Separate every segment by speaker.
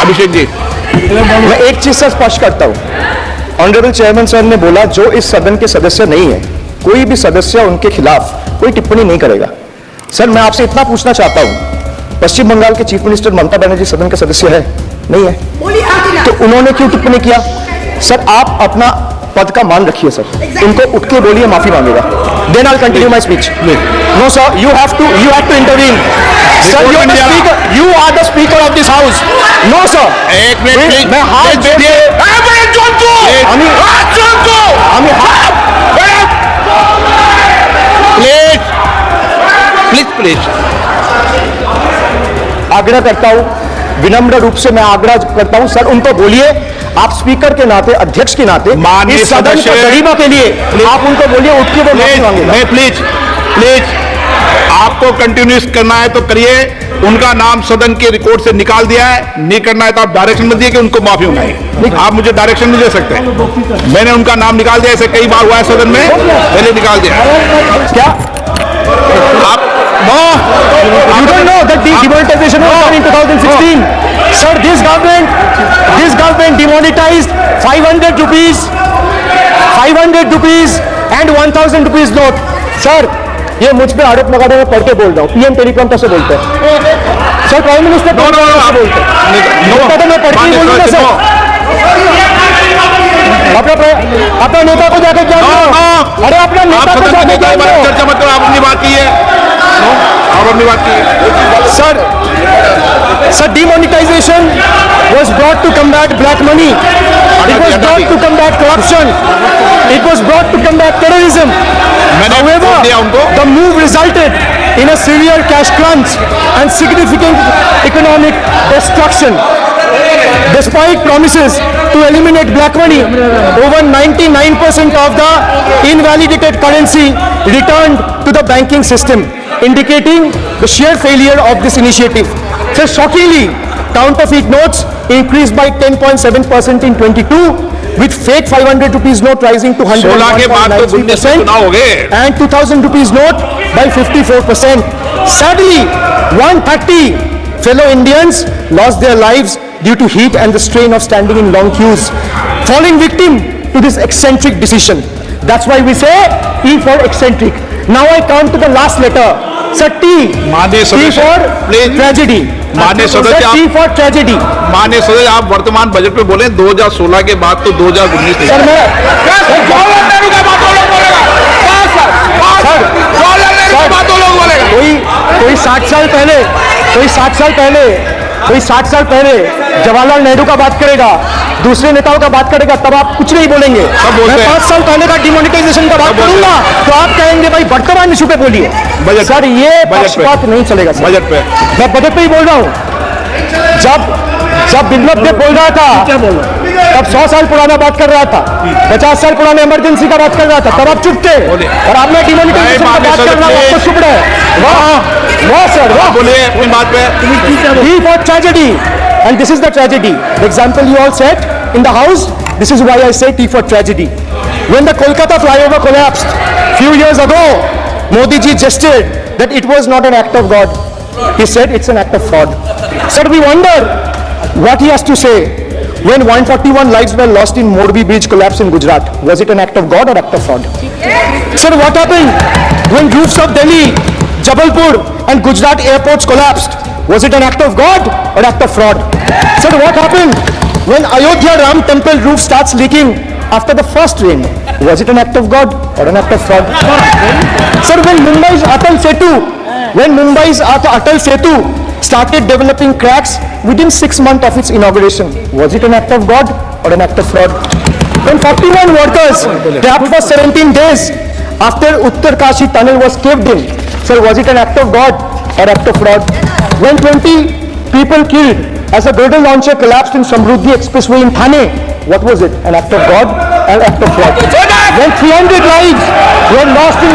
Speaker 1: अभिषेक जी,
Speaker 2: मैं एक चीज से स्पष्ट करता हूं, ऑनरेबल चेयरमैन सर ने बोला जो इस सदन के सदस्य नहीं है, कोई भी सदस्य उनके खिलाफ कोई टिप्पणी नहीं करेगा। सर मैं आपसे इतना पूछना चाहता हूं, पश्चिम बंगाल के चीफ मिनिस्टर ममता बनर्जी सदन के सदस्य है? नहीं है, तो उन्होंने क्यों टिप्पणी किया? सर आप अपना पद का मान रखिए सर, उनको उठ के बोलिए माफी मांगेगा। Then I continue my speech. No sir, you have to intervene. Sir you are the speaker, you are the speaker of this house. No sir,
Speaker 1: एक मिनट,
Speaker 2: मैं हाथ
Speaker 1: प्लीज, प्लीज,
Speaker 2: आग्रह करता हूं, विनम्र रूप से मैं आग्रह करता हूं सर, उनको बोलिए, आप स्पीकर के नाते, अध्यक्ष के नाते,
Speaker 1: माननीय
Speaker 2: इस सदन की गरिमा के लिए आप उनको बोलिए उठ के वो माफी मांगेगा।
Speaker 1: प्लीज, आपको कंटिन्यूस करना है तो करिए। उनका नाम सदन के रिकॉर्ड से निकाल दिया है, नहीं करना है तो आप डायरेक्शन में दिए कि उनको माफी मंगाई। आप मुझे डायरेक्शन नहीं दे सकते, मैंने उनका नाम निकाल दिया, ऐसे कई बार हुआ है सदन में, पहले निकाल दिया।
Speaker 2: क्या
Speaker 1: आप
Speaker 2: you don't know that the demonetization was done in 2016? Sir, this government demonetized 500 rupees and 1000 rupees note. Sir, ये मुझ पे आरोप लगाने में पढ़ के बोल रहा हूँ, पीएम टेलीकॉम से बोलते हैं सर, प्राइम मिनिस्टर से बोलते हैं, तो मैं पढ़ के बोलूंगा सर। अपना नेता को जाके क्या अरे अपना नेता को जाके क्या
Speaker 1: चर्चा मत करो, आप अपनी बात कीजिए, आप अपनी बात कीजिए।
Speaker 2: Sir, demonetization was brought to combat black money. It was brought to combat corruption. It was brought to combat terrorism. However, the move resulted in a severe cash crunch and significant economic destruction. Despite promises to eliminate black money, over 99% of the invalidated currency returned to the banking system, indicating the sheer failure of this initiative. So shockingly, counterfeit notes increased by 10.7% in 22, with fake 500 rupees note rising to 101.93% and 2000 rupees note by 54%. Sadly, 130 fellow Indians lost their lives due to heat and the strain of standing in long queues, falling victim to this eccentric decision. That's why we say E for eccentric. Now I come to the last letter. Sir, T. T for tragedy.
Speaker 1: माननीय सदस्य,
Speaker 2: T for tragedy.
Speaker 1: माननीय सदस्य, आप वर्तमान budget पे बोले 2016 के बाद तो 2019
Speaker 2: सर कोई 60 साल पहले जवाहरलाल नेहरू का बात करेगा, दूसरे नेताओं का बात करेगा, तब आप कुछ नहीं बोलेंगे। मैं 5 साल पहले का डिमोनेटाइजेशन का बात करूंगा तो आप कहेंगे भाई वर्तमान इशू पे बोलिए। सर ये बात नहीं चलेगा सर।
Speaker 1: बजट पे
Speaker 2: मैं बजट पे ही बोल रहा हूँ। जब बिप्लब देव बोल रहा था तब 100 साल पुराना बात कर रहा था, 50 साल पुराने इमरजेंसी का बात कर रहा था, तब आप चुप थे, और आपने डिमोनेटाइजेशन का बात कर रहा है, आपको चुप रहे। वाह सर, वाह।
Speaker 1: बोलिए अपनी बात पे।
Speaker 2: T for tragedy, and this is the tragedy. The example you all set in the house, this is why I say T for tragedy. When the Kolkata flyover collapsed few years ago, Modi ji gestured that it was not an act of God. He said it's an act of fraud. Sir, we wonder what he has to say when 141 lives were lost in Morbi bridge collapse in Gujarat. Was it an act of God or act of fraud? Sir, what happened when roofs of Delhi, Jabalpur and Gujarat airports collapsed? Was it an act of God or act of fraud? Sir, what happened when Ayodhya Ram temple roof starts leaking after the first rain? Was it an act of God or an act of fraud? Sir, when Mumbai's Atal Setu started developing cracks within 6 months of its inauguration, was it an act of God or an act of fraud? When 41 workers trapped for 17 days after Uttarkashi tunnel was caved in, sir, was it an act of God or act of fraud? When 20 people killed as a girdle launcher collapsed in Samruddhi Expressway in Thane, what was it? An act of God or act of fraud? When 300 lives were lost in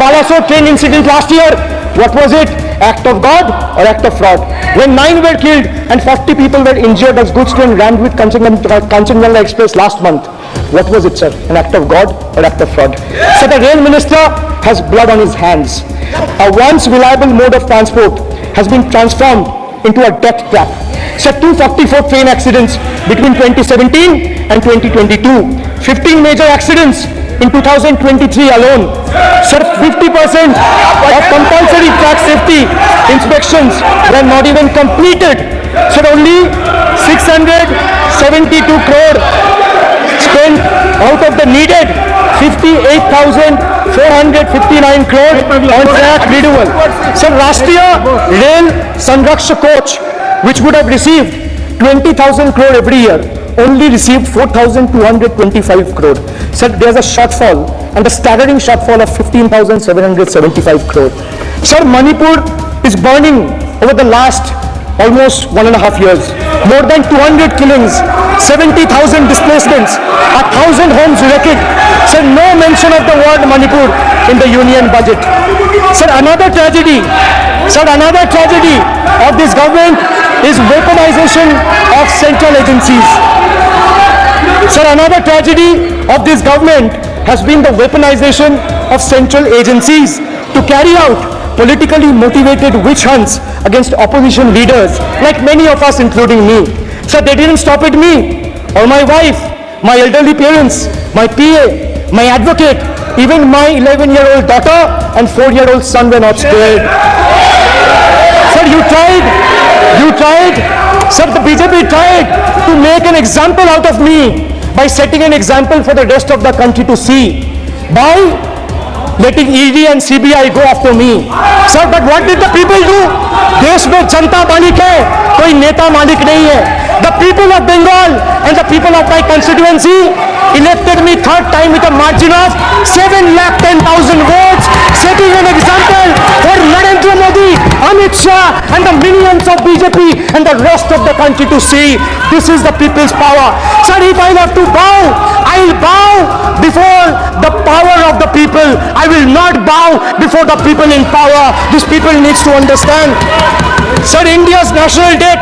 Speaker 2: Balasore train incident last year, what was it? Act of God or act of fraud? When 9 were killed and 40 people were injured as goods train rammed with Kanchenjunga Express last month, what was it, sir? An act of God or act of fraud? So the rail minister has blood on his hands. A once reliable mode of transport has been transformed into a death trap. Sir, 244 train accidents between 2017 and 2022. 15 major accidents in 2023 alone. Sir, 50% of compulsory track safety inspections were not even completed. Sir, only 672 crore spent out of the needed 58,459 crore on track renewal. Sir, Rashtriya Rail Sanrakshak Coach, which would have received 20,000 crore every year, only received 4,225 crore. Sir, there's a shortfall, and a staggering shortfall of 15,775 crore. Sir, Manipur is burning over the last almost 1.5 years. More than 200 killings, 70,000 displacements, 1,000 homes wrecked. Sir, no mention of the word Manipur in the union budget. Sir, another tragedy of this government is weaponization of central agencies. Sir, another tragedy of this government has been the weaponization of central agencies to carry out politically motivated witch hunts against opposition leaders, like many of us, including me. Sir, they didn't stop at me or my wife, my elderly parents, my PA, my advocate, even my 11-year-old daughter and 4-year-old son were not spared. Sir, you tried, sir, the BJP tried to make an example out of me by setting an example for the rest of the country to see, by letting ED and CBI go after me. Sir, but what did the people do? देश में जनता मालिक है, कोई नेता मालिक नहीं है. The people of Bengal and the people of my constituency elected me third time with a margin of 710,000 votes, setting an example for Narendra Modi, Amit Shah and the minions of BJP and the rest of the country to see. This is the people's power. Sir, if I have to bow, I'll bow before the power of the people. I will not bow before the people in power. This people needs to understand. Sir, India's national debt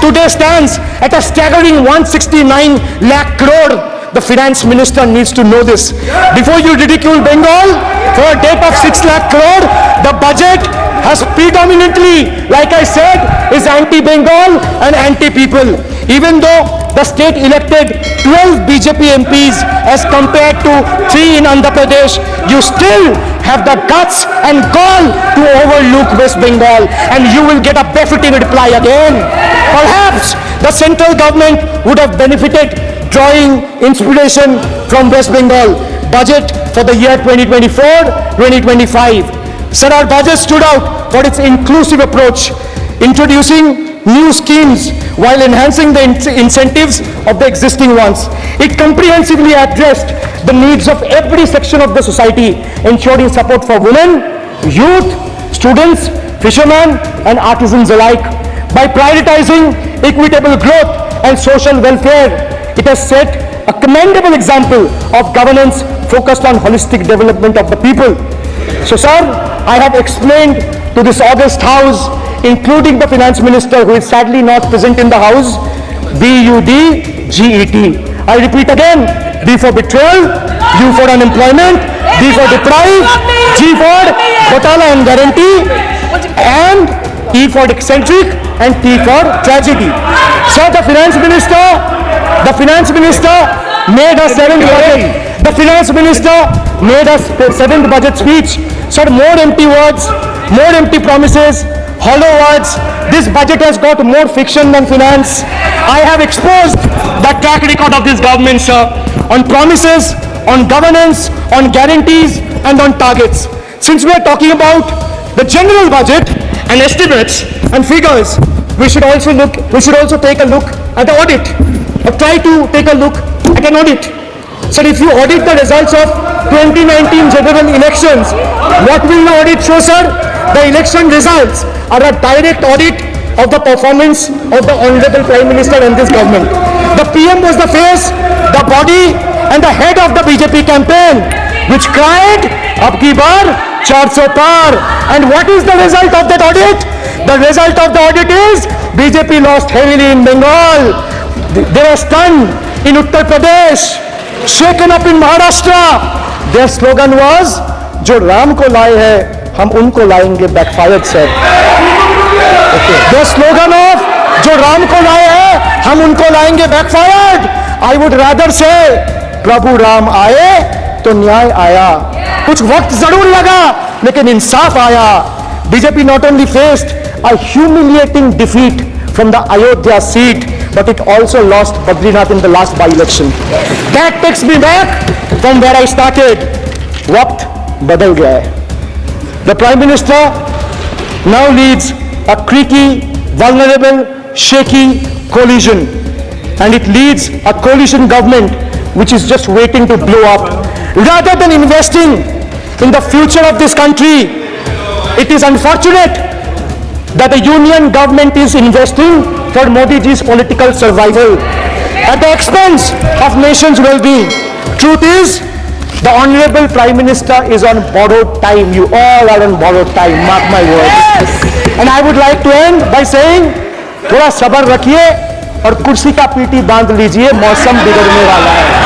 Speaker 2: today stands at a staggering 169 lakh crore. The finance minister needs to know this. Before you ridicule Bengal for a debt of 6 lakh crore, the budget has predominantly, like I said, is anti-Bengal and anti-people. Even though the state elected 12 BJP MPs as compared to 3 in Andhra Pradesh, you still have the guts and gall to overlook West Bengal, and you will get a befitting reply again. Perhaps the central government would have benefited drawing inspiration from West Bengal budget for the year 2024-2025. Sir, our budget stood out for its inclusive approach, introducing new schemes while enhancing the incentives of the existing ones. It comprehensively addressed the needs of every section of the society, ensuring support for women, youth, students, fishermen and artisans alike. By prioritizing equitable growth and social welfare, it has set a commendable example of governance focused on holistic development of the people. So, sir, I have explained to this august house, including the finance minister who is sadly not present in the house, BUDGET. I repeat again, B for betrayal, U for unemployment, D for deprive, G for ghotala and guarantee, and E for eccentric, and T for tragedy. Sir, the finance minister made a seventh budget. The finance minister made a seventh budget speech. Sir, more empty words, more empty promises, hollow words. This budget has got more fiction than finance. I have exposed the track record of this government, sir, on promises, on governance, on guarantees, and on targets. Since we are talking about the general budget and estimates and figures, we should also take a look at the audit, or try to take a look at an audit. So if you audit the results of 2019 general elections, what will the audit show, sir? The election results are a direct audit of the performance of the Honorable Prime Minister and this government. The PM was the face, the body and the head of the BJP campaign, which cried, "Ab ki baar 400 par." And what is the result of that audit? The result of the audit is BJP lost heavily in Bengal. They were stunned in Uttar Pradesh, shaken up in Maharashtra. Their slogan was, "Jo Ram ko laaye hai, hum unko laayenge," backfired, sir. Their slogan Ram को लाए हैं, हम उनको लाएंगे backfired. I would rather से प्रभु राम आए तो न्याय आया। कुछ वक्त जरूर लगा लेकिन इंसाफ आया। BJP not only faced a humiliating defeat from the Ayodhya seat, but it also lost Badrinath in the last by-election. That takes me back from where I started. वक्त बदल गया है. The Prime Minister now leads a creaky, vulnerable, shaky coalition, and it leads a coalition government which is just waiting to blow up. Rather than investing in the future of this country, it is unfortunate that the union government is investing for Modi ji's political survival at the expense of nation's well-being. Truth is, the Honorable Prime Minister is on borrowed time. You all are on borrowed time, mark my words. And I would like to end by saying, थोड़ा सब्र रखिए और कुर्सी का PT बांध लीजिए, मौसम बिगड़ने वाला है.